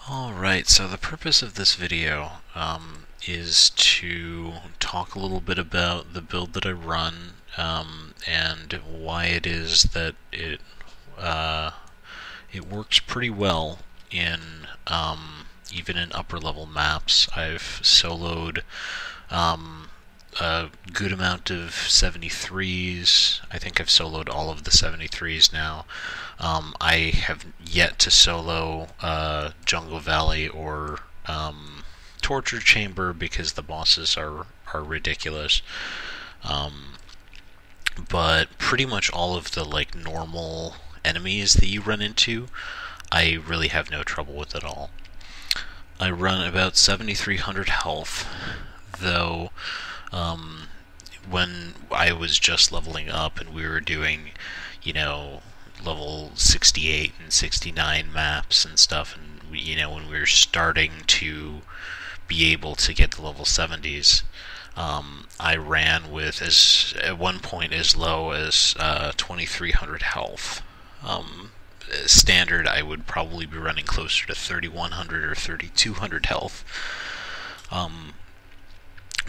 Alright, so the purpose of this video is to talk a little bit about the build that I run and why it is that it works pretty well in even in upper level maps. I've soloed a good amount of 73s. I think I've soloed all of the 73s now. I have yet to solo Jungle Valley or Torture Chamber because the bosses are ridiculous. But pretty much all of the normal enemies that you run into, I really have no trouble with at all. I run about 7,300 health, though when I was just leveling up and we were doing, level 68 and 69 maps and stuff, and when we were starting to be able to get to level 70s, I ran with at one point as low as 2,300 health. Standard, I would probably be running closer to 3,100 or 3,200 health.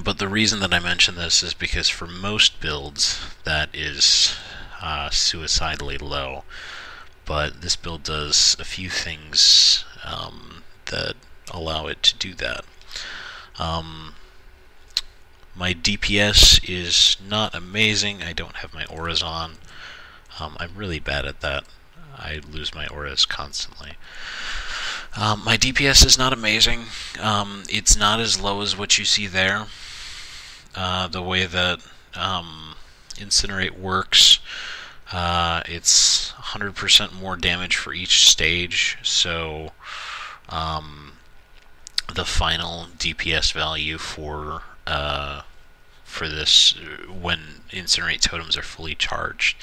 But the reason that I mention this is because for most builds that is suicidally low. But this build does a few things that allow it to do that. My DPS is not amazing. I don't have my auras on. I'm really bad at that. I lose my auras constantly. My DPS is not amazing. It's not as low as what you see there. The way that Incinerate works, it's 100% more damage for each stage, so the final DPS value for this, when Incinerate totems are fully charged,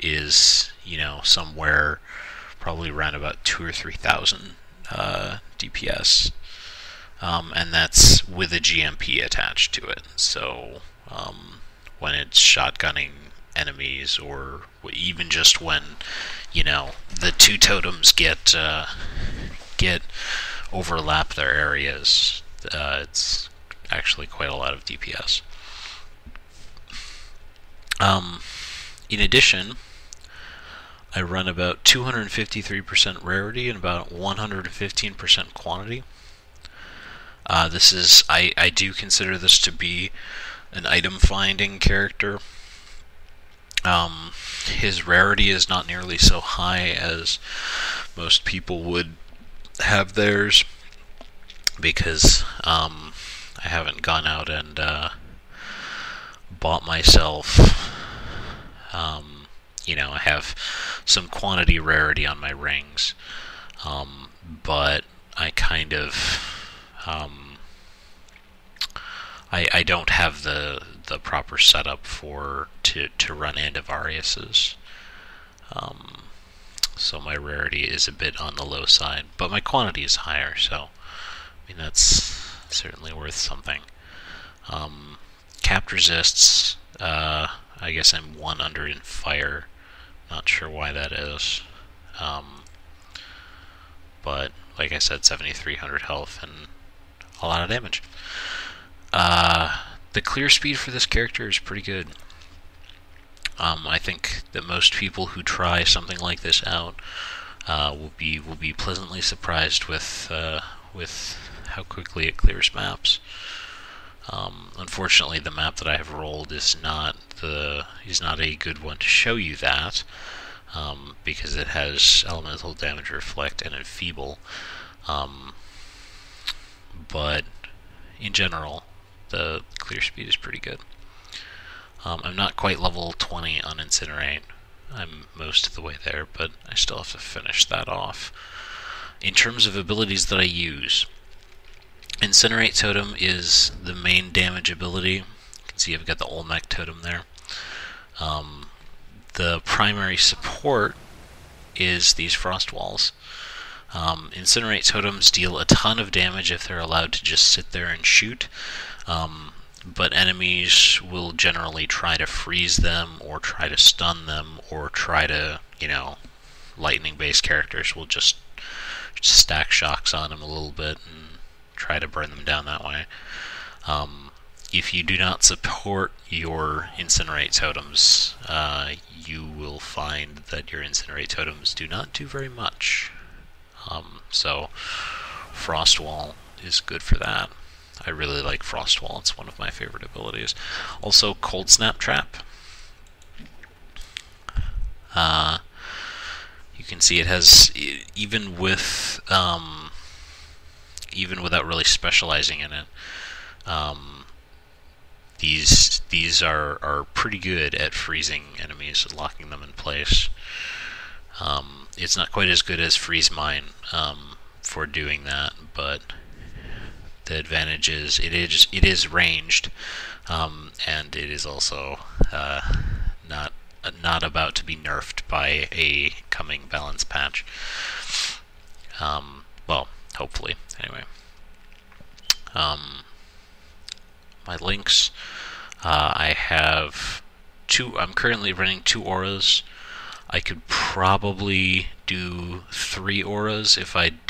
is somewhere probably around about 2,000 or 3,000 DPS, and that's with a GMP attached to it. So when it's shotgunning enemies, or even just when the two totems get overlap their areas, it's actually quite a lot of DPS. In addition, I run about 253% rarity and about 115% quantity. This is, I do consider this to be an item finding character. His rarity is not nearly so high as most people would have theirs, because I haven't gone out and bought myself, I have some quantity rarity on my rings, but I kind of, I don't have the proper setup to run Andivarius's, so my rarity is a bit on the low side, but my quantity is higher, so that's certainly worth something. Capped resists, I guess I'm 1 under in fire. Not sure why that is. But like I said, 7,300 health and a lot of damage. The clear speed for this character is pretty good. I think that most people who try something like this out will be pleasantly surprised with how quickly it clears maps. Unfortunately, the map that I have rolled is not a good one to show you that, because it has elemental damage, reflect, and enfeeble. But in general, the clear speed is pretty good. I'm not quite level 20 on Incinerate. I'm most of the way there, but I still have to finish that off. In terms of abilities that I use, Incinerate Totem is the main damage ability. You can see I've got the Olmec Totem there. The primary support is these Frost Walls. Incinerate Totems deal a ton of damage if they're allowed to just sit there and shoot, but enemies will generally try to freeze them, or try to stun them, or try to, lightning-based characters will just stack shocks on them a little bit and try to burn them down that way. If you do not support your Incinerate totems, you will find that your Incinerate totems do not do very much. So Frost Wall is good for that. I really like Frost Wall, it's one of my favorite abilities. Also Cold Snap Trap. You can see it has, even without really specializing in it, these are pretty good at freezing enemies and locking them in place. It's not quite as good as Freeze Mine for doing that, but the advantage is it is ranged, and it is also not about to be nerfed by a coming balance patch. Well, hopefully. Anyway, my links. I have two. I'm currently running 2 auras. I could probably do 3 auras if I had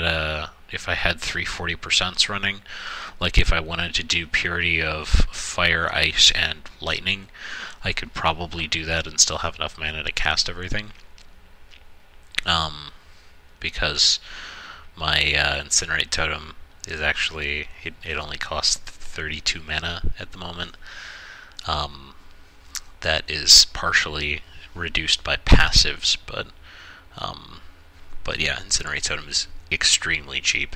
340% running. Like if I wanted to do purity of fire, ice, and lightning, I could probably do that and still have enough mana to cast everything. Because my Incinerate Totem is actually, it only costs 32 mana at the moment. That is partially reduced by passives, but yeah, Incinerate Totem is extremely cheap.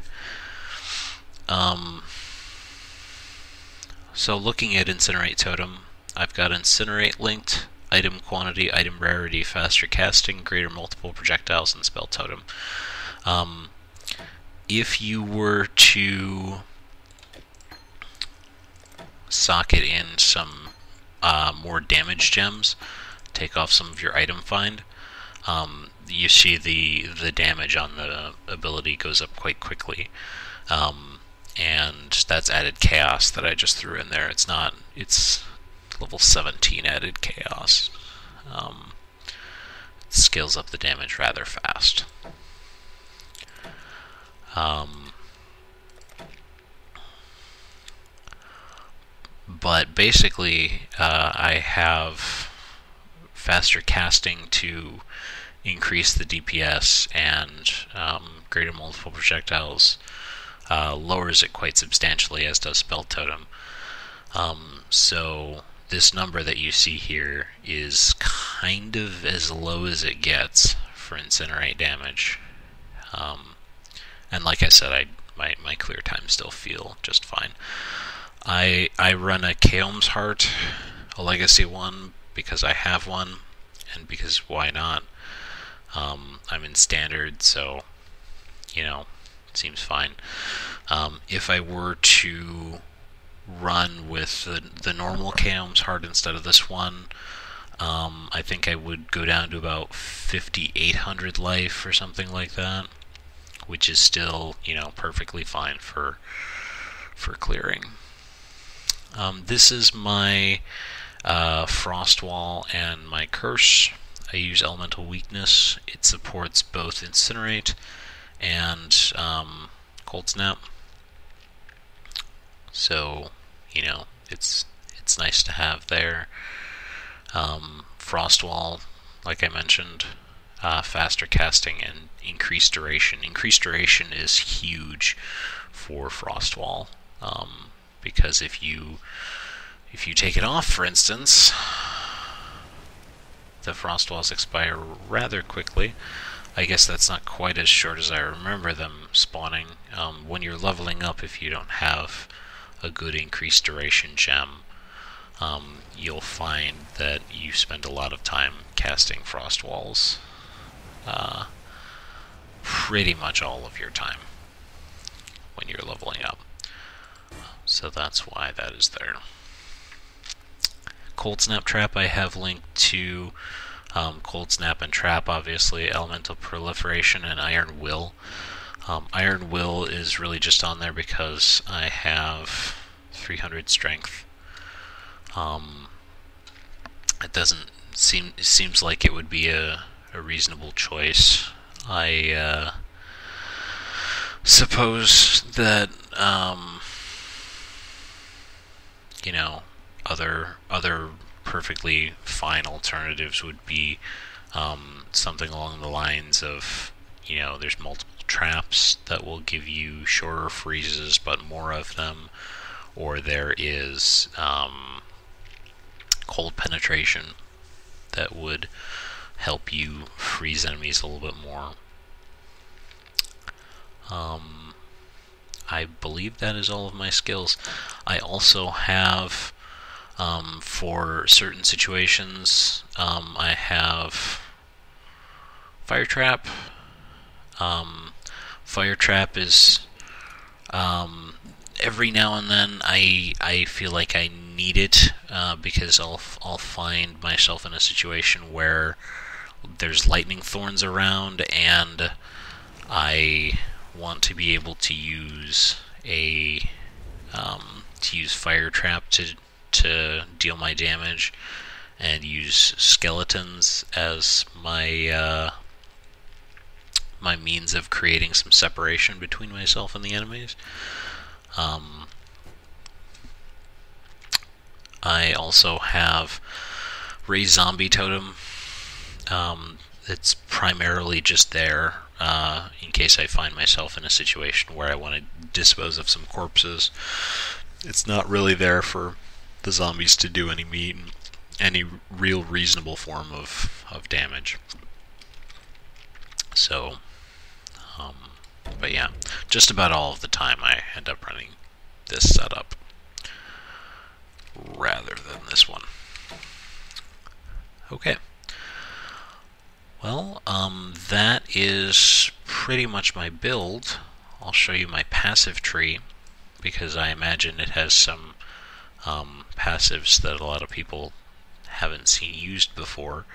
So looking at Incinerate Totem, I've got Incinerate linked, item quantity, item rarity, faster casting, greater multiple projectiles, and spell totem. If you were to socket in some more damage gems, take off some of your item find, you see the damage on the ability goes up quite quickly. And that's added chaos that I just threw in there. It's level 17 added chaos. It scales up the damage rather fast. But basically, I have faster casting to increase the DPS, and greater multiple projectiles lowers it quite substantially, as does spell totem. So this number that you see here is kind of as low as it gets for Incinerate damage. And like I said, my clear times still feel just fine. I run a Kaom's Heart, a Legacy one, because I have one, and because why not? I'm in Standard, so, you know, it seems fine. If I were to run with the normal Kaom's Heart instead of this one, I think I would go down to about 5,800 life or something like that, which is still, you know, perfectly fine for clearing. This is my Frost Wall and my Curse. I use Elemental Weakness. It supports both Incinerate and Cold Snap. So, you know, it's nice to have there. Frost Wall, like I mentioned, faster casting and increased duration. Increased duration is huge for Frost Wall, because if you take it off, for instance, the Frost Walls expire rather quickly. I guess that's not quite as short as I remember them spawning. When you're leveling up, if you don't have a good increased duration gem, you'll find that you spend a lot of time casting Frost Walls. Pretty much all of your time when you're leveling up. So that's why that is there. Cold Snap Trap I have linked to Cold Snap and Trap, obviously, Elemental Proliferation, and Iron Will. Iron Will is really just on there because I have 300 strength. It seems like it would be a reasonable choice. I suppose that you know, other perfectly fine alternatives would be something along the lines of, there's multiple traps that will give you shorter freezes but more of them, or there is cold penetration that would help you freeze enemies a little bit more. I believe that is all of my skills. I also have, for certain situations, I have Fire Trap. Fire Trap is, every now and then I feel like I need it, because I'll find myself in a situation where there's lightning thorns around and I want to be able to use Fire Trap to deal my damage, and use skeletons as my my means of creating some separation between myself and the enemies. I also have Raise Zombie Totem. It's primarily just there in case I find myself in a situation where I want to dispose of some corpses. It's not really there for the zombies to do any real reasonable form of damage. So, but yeah, just about all of the time I end up running this setup rather than this one. Okay. Well, that is pretty much my build. I'll show you my passive tree, because I imagine it has some passives that a lot of people haven't seen used before.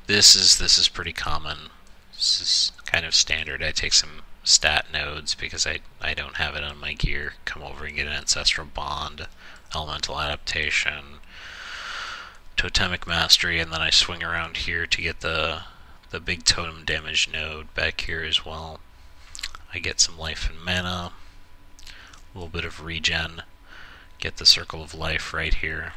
This is pretty common. This is kind of standard. I take some stat nodes because I don't have it on my gear. Come over and get an Ancestral Bond, Elemental Adaptation, Totemic Mastery, and then I swing around here to get the big totem damage node back here as well. I get some life and mana, a little bit of regen, get the Circle of Life right here.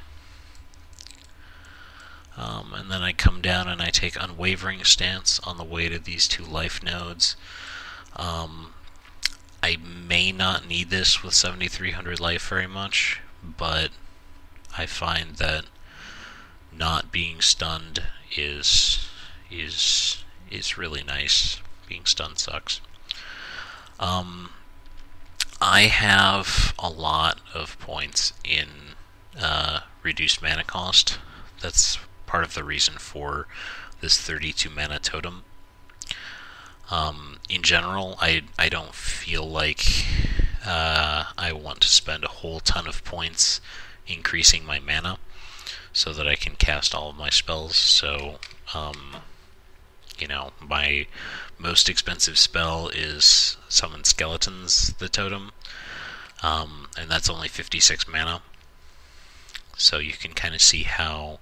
And then I come down and I take Unwavering Stance on the way to these two life nodes. I may not need this with 7,300 life very much, but I find that not being stunned is really nice. Being stunned sucks. I have a lot of points in reduced mana cost. That's part of the reason for this 32 mana totem. In general, I don't feel like I want to spend a whole ton of points increasing my mana so that I can cast all of my spells. So, my most expensive spell is Summon Skeletons, the totem, and that's only 56 mana. So you can kind of see how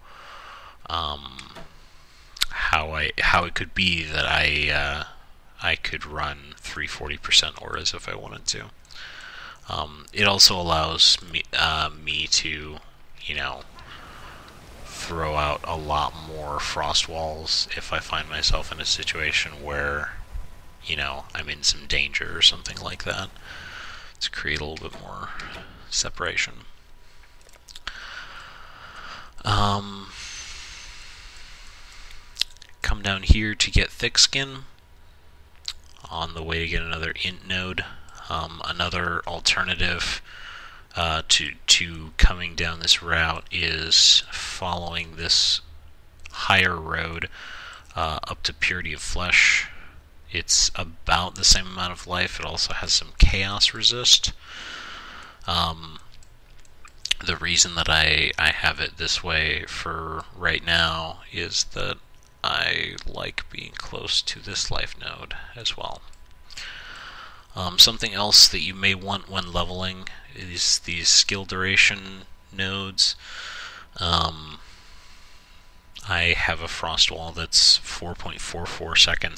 it could be that I could run 340% auras if I wanted to. It also allows me to, throw out a lot more frost walls if I find myself in a situation where, I'm in some danger or something like that, to create a little bit more separation. Come down here to get Thick Skin. On the way to get another int node. Another alternative to coming down this route is following this higher road up to Purity of Flesh. It's about the same amount of life. It also has some chaos resist. The reason that I have it this way for right now is that I like being close to this life node as well. Something else that you may want when leveling is these skill duration nodes. I have a frost wall that's 4.44 seconds